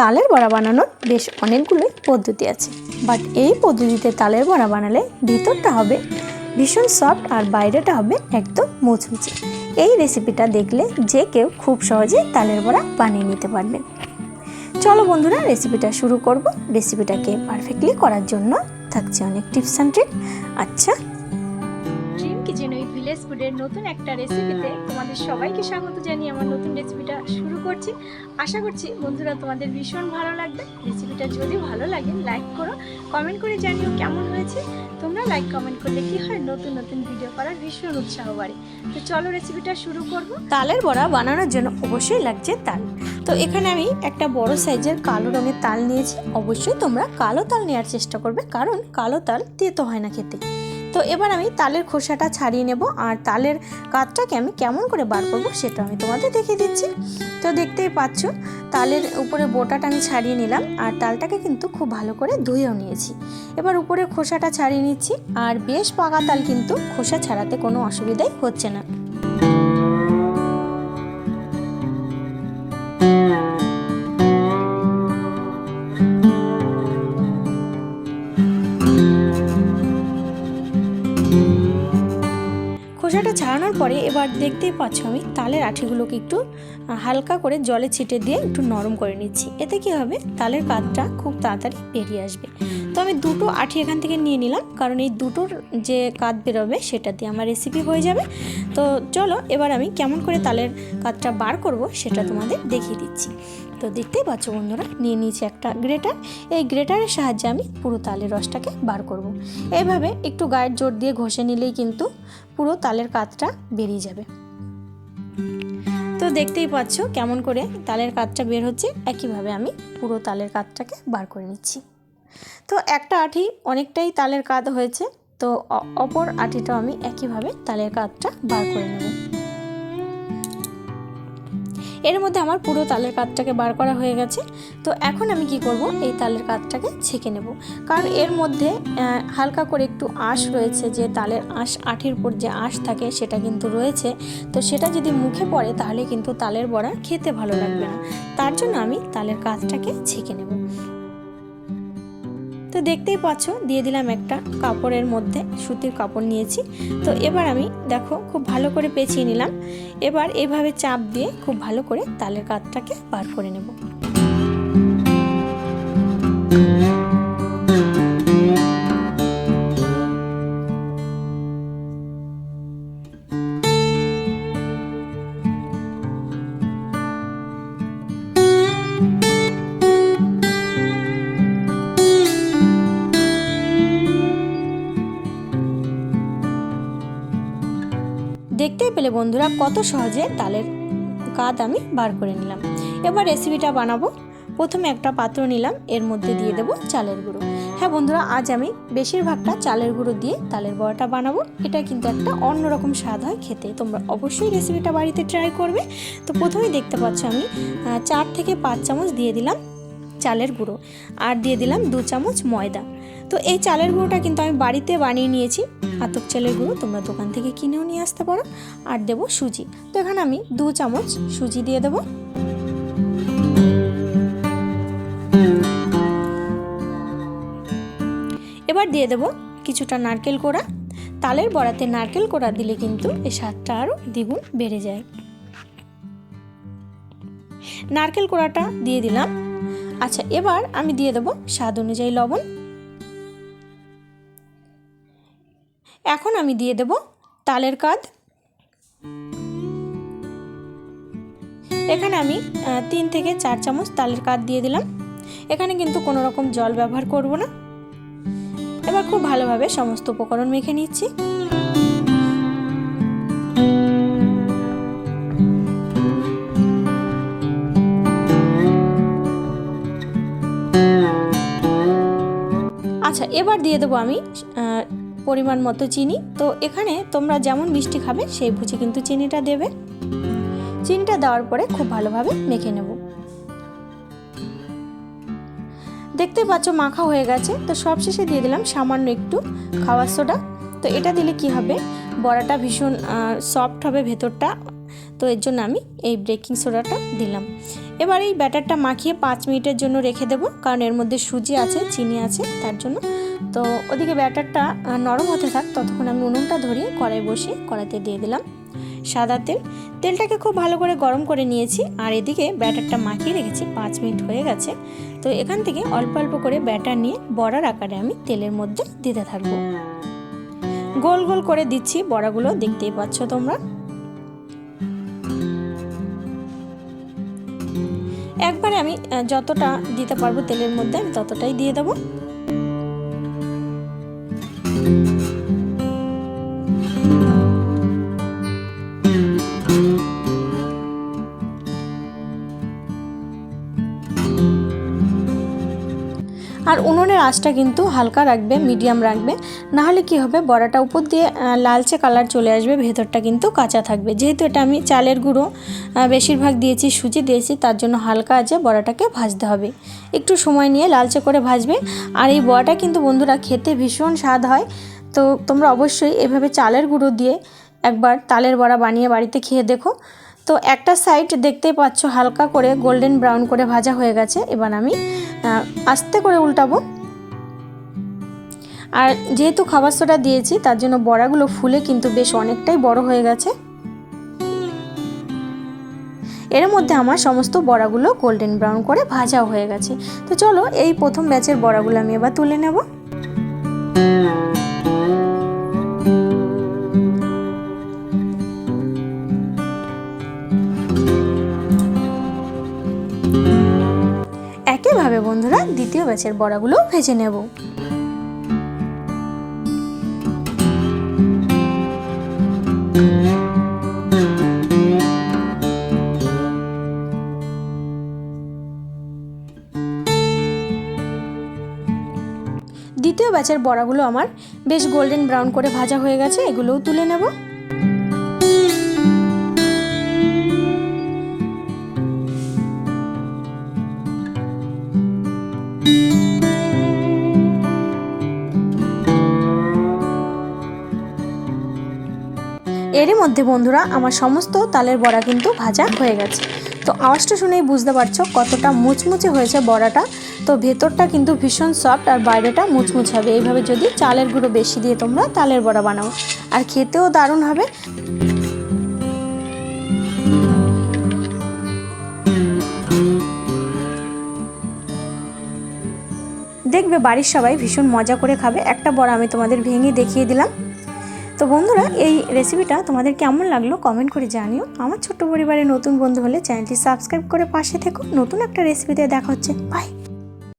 তালের বড়া বানানোর বেশ অনেকগুলোই পদ্ধতি আছে, বাট এই পদ্ধতিতে তালের বড়া বানালে ভিতরটা হবে ভীষণ সফট আর বাইরেটা হবে একদম মুচমুচে। এই রেসিপিটা দেখলে যে কেউ খুব সহজে তালের বড়া বানিয়ে নিতে পারবে। চলো বন্ধুরা, রেসিপিটা শুরু করব। রেসিপিটাকে পারফেক্টলি করার জন্য থাকছে অনেক টিপস অ্যান্ড ট্রিক। আচ্ছা, ড্রিম কিচেন উইথ ভিলেজ ফুডের নতুন একটা রেসিপিতে তোমাদের সবাইকে স্বাগত জানিয়ে আমার নতুন রেসিপিটা শুরু করছি। আশা করছি বন্ধুরা তোমাদের ভীষণ ভালো লাগবে। রেসিপিটা যদি ভালো লাগে লাইক করো, কমেন্ট করে জানিও কেমন হয়েছে। তোমরা লাইক কমেন্ট করলে কি হয়, নতুন নতুন ভিডিও করার ভীষণ উৎসাহ বাড়ে। তো চলো রেসিপিটা শুরু করব। তালের বড়া বানানোর জন্য অবশ্যই লাগছে তাল। তো এখানে আমি একটা বড় সাইজের কালো রঙের তাল নিয়েছি। অবশ্যই তোমরা কালো তাল নেওয়ার চেষ্টা করবে, কারণ কালো তাল তেতো হয় না খেতে। তো এবার আমি তালের খোসাটা ছাড়িয়ে নেব, আর তালের কাঠটাকে আমি কেমন করে বার করব সেটা আমি তোমাদের দেখিয়ে দিচ্ছি। তো দেখতেই পাচ্ছ তালের উপরে বোটাটা আমি ছাড়িয়ে নিলাম, আর তালটাকে কিন্তু খুব ভালো করে ধুয়েও নিয়েছি। এবার উপরে খোসাটা ছাড়িয়ে নিচ্ছি, আর বেশ পাকা তাল কিন্তু খোসা ছাড়াতে কোনো অসুবিধাই হচ্ছে না। খোসাটা ছাড়ানোর পরে এবার দেখতেই পাচ্ছ আমি তালের আঠিগুলোকে একটু হালকা করে জলে ছিটে দিয়ে একটু নরম করে নিচ্ছি। এতে কি হবে, তালের কাঠটা খুব তাড়াতাড়ি বেরিয়ে আসবে। তো আমি দুটো আঠি এখান থেকে নিয়ে নিলাম, কারণ এই দুটোর যে কাঠ বেরোবে সেটা দিয়ে আমার রেসিপি হয়ে যাবে। তো চলো এবার আমি কেমন করে তালের কাঠটা বার করব সেটা তোমাদের দেখিয়ে দিচ্ছি। তো দেখতেই পাচ্ছ বন্ধুরা, নিয়ে নিয়েছি একটা গ্রেটার। এই গ্রেটারের সাহায্যে আমি পুরো তালের রসটাকে বার করব। এইভাবে একটু গায়ের জোর দিয়ে ঘষে নিলেই কিন্তু পুরো তালের কাঠটা বেরিয়ে যাবে। তো দেখতেই পাচ্ছ কেমন করে তালের কাঠটা বের হচ্ছে। একইভাবে আমি পুরো তালের কাঠটাকে বার করে নিচ্ছি। তো একটা আঠি অনেকটাই তালের কাঠ হয়েছে, তো অপর আঠিটাও আমি একইভাবে তালের কাঠটা বার করে নেব। এর মধ্যে আমার পুরো তালের কাঠটাকে বার করা হয়ে গেছে। তো এখন আমি কি করব, এই তালের কাঠটাকে ছেঁকে নেব, কারণ এর মধ্যে হালকা করে একটু আঁশ রয়েছে। যে তালের আঁশ, আঠির উপর যে আঁশ থাকে সেটা কিন্তু রয়েছে। তো সেটা যদি মুখে পড়ে তাহলে কিন্তু তালের বড়া খেতে ভালো লাগবে না। তার জন্য আমি তালের কাঠটাকে ছেঁকে নেব। তো দেখতেই পাচ্ছ দিয়ে দিলাম একটা কাপড়ের মধ্যে, সুতির কাপড় নিয়েছি। তো এবার আমি দেখো খুব ভালো করে পেঁচিয়ে নিলাম। এবার এইভাবে চাপ দিয়ে খুব ভালো করে তালের কাঠটাকে বার করে নেব। দেখতেই পেলে বন্ধুরা কত সহজে তালের কাঠ আমি বার করে নিলাম। এবার রেসিপিটা বানাবো। প্রথমে একটা পাত্র নিলাম, এর মধ্যে দিয়ে দেবো চালের গুঁড়ো। হ্যাঁ বন্ধুরা, আজ আমি বেশিরভাগটা চালের গুঁড়ো দিয়ে তালের বড়াটা বানাবো। এটা কিন্তু একটা অন্যরকম স্বাদ হয় খেতে। তোমরা অবশ্যই রেসিপিটা বাড়িতে ট্রাই করবে। তো প্রথমেই দেখতে পাচ্ছ আমি 4 থেকে 5 চামচ দিয়ে দিলাম চালের গুঁড়ো, আর দিয়ে দিলাম 2 চামচ ময়দা। তো এই চালের গুঁড়োটা কিন্তু আমি বাড়িতে বানিয়ে নিয়েছি। আতপ চালের গুঁড়ো তোমরা দোকান থেকে কিনেও নিয়ে আসতে পারো। আর দেবো সুজি। তো এখানে আমি 2 চামচ সুজি দিয়ে দেবো। এবার দিয়ে দেবো কিছুটা নারকেল কোড়া। তালের বড়াতে নারকেল কোড়া দিলে কিন্তু এই স্বাদটা আরও দ্বিগুণ বেড়ে যায়। নারকেল কোড়াটা দিয়ে দিলাম। আচ্ছা, এবার আমি দিয়ে দেবো স্বাদ অনুযায়ী লবণ। এখন আমি দিয়ে দেব তালের কাঠ। এখানে আমি 3 থেকে 4 চামচ তালের কাঠ দিয়ে দিলাম। এখানে কিন্তু কোনো রকম জল ব্যবহার করব না। এবার খুব ভালোভাবে সমস্ত উপকরণ মেখে নিচ্ছি। আচ্ছা, এবার দিয়ে দেবো আমি পরিমাণ মতো চিনি। তো এখানে তোমরা যেমন মিষ্টি খাবে সেই বুঝে কিন্তু চিনিটা দেবে। চিনিটা দেওয়ার পরে খুব ভালোভাবে মেখে নেব। দেখতে পাচ্ছ মাখা হয়ে গেছে। তো সবশেষে দিয়ে দিলাম সামান্য একটু খাওয়ার সোডা। তো এটা দিলে কি হবে, বড়াটা ভীষণ সফট হবে ভেতরটা, তো এর জন্য আমি এই বেকিং সোডাটা দিলাম। এবার এই ব্যাটারটা মাখিয়ে 5 মিনিটের জন্য রেখে দেবো, কারণ এর মধ্যে সুজি আছে, চিনি আছে, তার জন্য। তো ওদিকে ব্যাটারটা নরম হতে থাক, ততক্ষণ আমি উনুনটা ধরিয়ে কড়াই বসিয়ে কড়াইতে দিয়ে দিলাম সাদা তেল। তেলটাকে খুব ভালো করে গরম করে নিয়েছি, আর এদিকে ব্যাটারটা মাখিয়ে রেখেছি। 5 মিনিট হয়ে গেছে। তো এখান থেকে অল্প অল্প করে ব্যাটার নিয়ে বড়ার আকারে আমি তেলের মধ্যে দিতে থাকবো। গোল গোল করে দিচ্ছি বড়াগুলো, দেখতেই পাচ্ছ তোমরা। একবারে আমি যতটা দিতে পারবো তেলের মধ্যে আমি ততটাই দিয়ে দেবো। আর উনুনের আঁচটা কিন্তু হালকা রাখবে, মিডিয়াম রাখবে, না হলে কি হবে বড়াটা উপর দিয়ে লালচে কালার চলে আসবে, ভেতরটা কিন্তু কাঁচা থাকবে। যেহেতু এটা আমি চালের গুঁড়ো বেশিরভাগ দিয়েছি, সুজি দিয়েছি, তার জন্য হালকা আঁচে বড়াটাকে ভাজতে হবে। একটু সময় নিয়ে লালচে করে ভাজবে। আর এই বড়াটা কিন্তু বন্ধুরা খেতে ভীষণ স্বাদ হয়। তো তোমরা অবশ্যই এভাবে চালের গুঁড়ো দিয়ে একবার তালের বড়া বানিয়ে বাড়িতে খেয়ে দেখো। তো একটা সাইড দেখতেই পাচ্ছ হালকা করে গোল্ডেন ব্রাউন করে ভাজা হয়ে গেছে। এবার আমি আস্তে করে উল্টাবো। আর যেহেতু খাবার সোডা দিয়েছি, তার জন্য বড়াগুলো ফুলে কিন্তু বেশ অনেকটাই বড় হয়ে গেছে। এর মধ্যে আমার সমস্ত বড়াগুলো গোল্ডেন ব্রাউন করে ভাজাও হয়ে গেছে। তো চলো এই প্রথম ব্যাচের বড়াগুলো আমি এবার তুলে নেব। একইভাবে বন্ধুরা দ্বিতীয় ব্যাচের বড়াগুলো ভেজে নেব। দ্বিতীয় ব্যাচের বড়াগুলো আমার বেশ গোল্ডেন ব্রাউন করে ভাজা হয়ে গেছে, এগুলোও তুলে নেব। এরই মধ্যে বন্ধুরা আমার সমস্ত তালের বড়া কিন্তু ভাজা হয়ে গেছে। তো আওয়াজটা শুনেই বুঝতে পারছো কতটা মুচমুচে হয়েছে বড়াটা। তো ভেতরটা কিন্তু ভীষণ সফট আর বাইরেটা মুচমুচে হবে। এইভাবে যদি চালের গুঁড়ো বেশি দিয়ে তোমরা তালের বড়া বানাও, আর খেতেও দারুণ হবে। দেখবে বাড়ির সবাই ভীষণ মজা করে খাবে। একটা বড়া আমি তোমাদের ভেঙে দেখিয়ে দিলাম। তো বন্ধুরা এই রেসিপিটা তোমাদের কেমন লাগলো কমেন্ট করে জানিও। আমার ছোট্ট পরিবারের নতুন বন্ধু হলে চ্যানেলটি সাবস্ক্রাইব করে পাশে থেকো। নতুন একটা রেসিপিতে দেখা হচ্ছে। বাই।